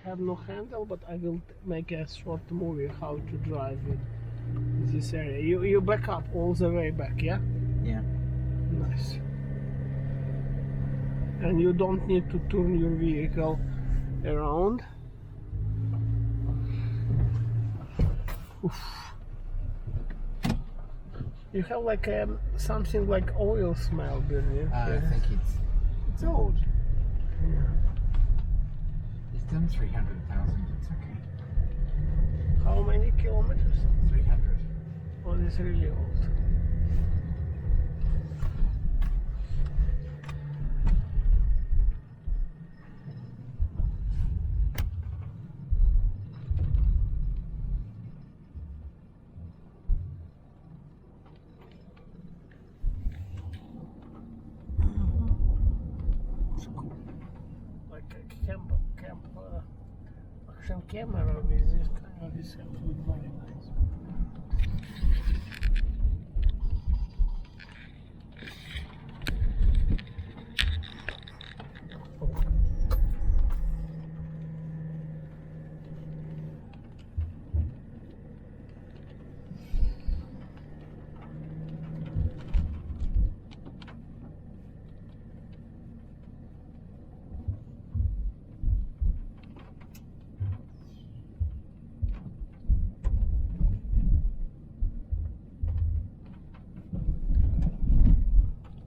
have no handle, but I will make a short movie how to drive in this area. You back up all the way back, yeah? Yeah. Nice. And you don't need to turn your vehicle around. Oof. You have like something like oil smell, Bernie. I think it's old. Yeah. It's done 300,000. It's okay. How many kilometers? 300. Oh, it's really old. It's cool. Like a camp action camera with this kind of this would be very nice.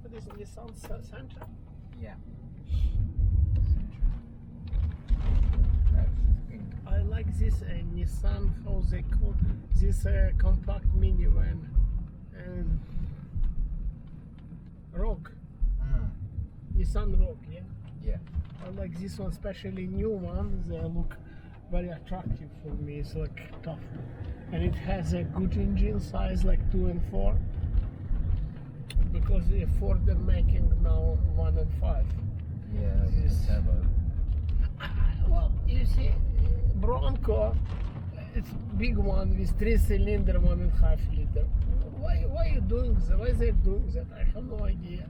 What is Nissan Sentra? Yeah. I like this Nissan, how they call this compact minivan and Rogue. Nissan Rogue, yeah. Yeah. I like this one, especially new ones. They look very attractive for me. It's like tough, and it has a good engine size, like 2 and 4. Because Ford they're making now 1 and 5. Yeah, this turbo. Well, you see, Bronco, it's big one with 3-cylinder, 1.5 liter. Why are you doing that? Why they doing that? I have no idea.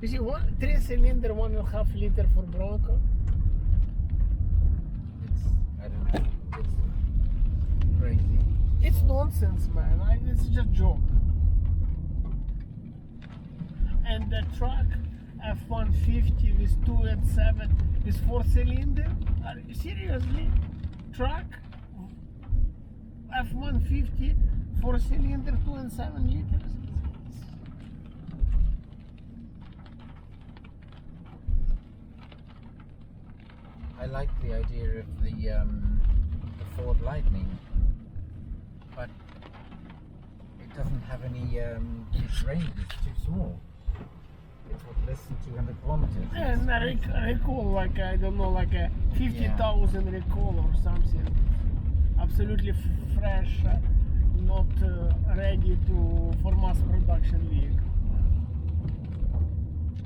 You see, 3-cylinder, 1.5 liter for Bronco. I don't know. It's crazy. It's nonsense, man. It's just joke. And the truck F-150 with 2 and 7 with 4-cylinder. Are you seriously? Truck F-150 4-cylinder 2 and 7 liters. I like the idea of the Ford Lightning, but it doesn't have any its range. It's too small. It's less than 200 kilometers. And I recall like I don't know, like a 50,000 recall or something. Absolutely fresh, not ready for mass production vehicle.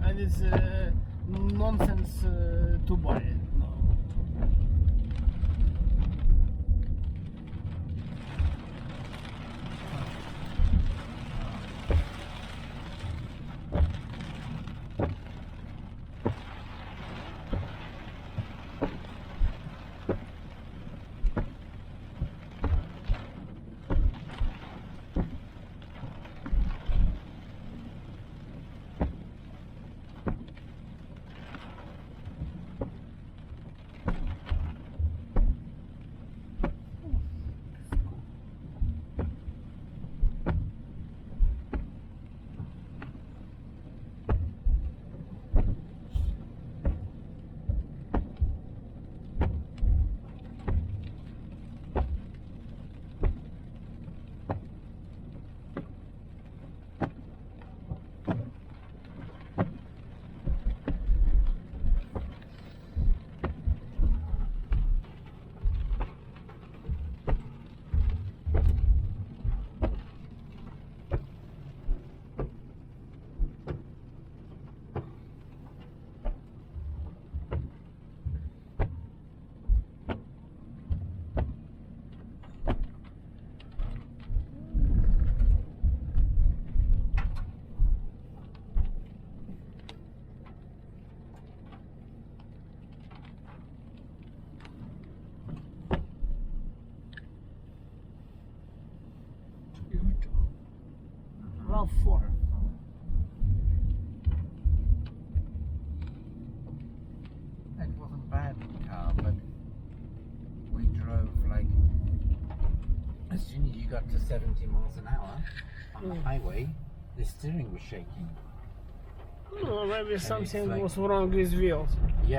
And it's nonsense to buy it. No. RAV4. It wasn't a bad car, but we drove like as soon as you got to 70 miles an hour on the highway, the steering was shaking. No, maybe something like- was wrong with wheels. Yeah.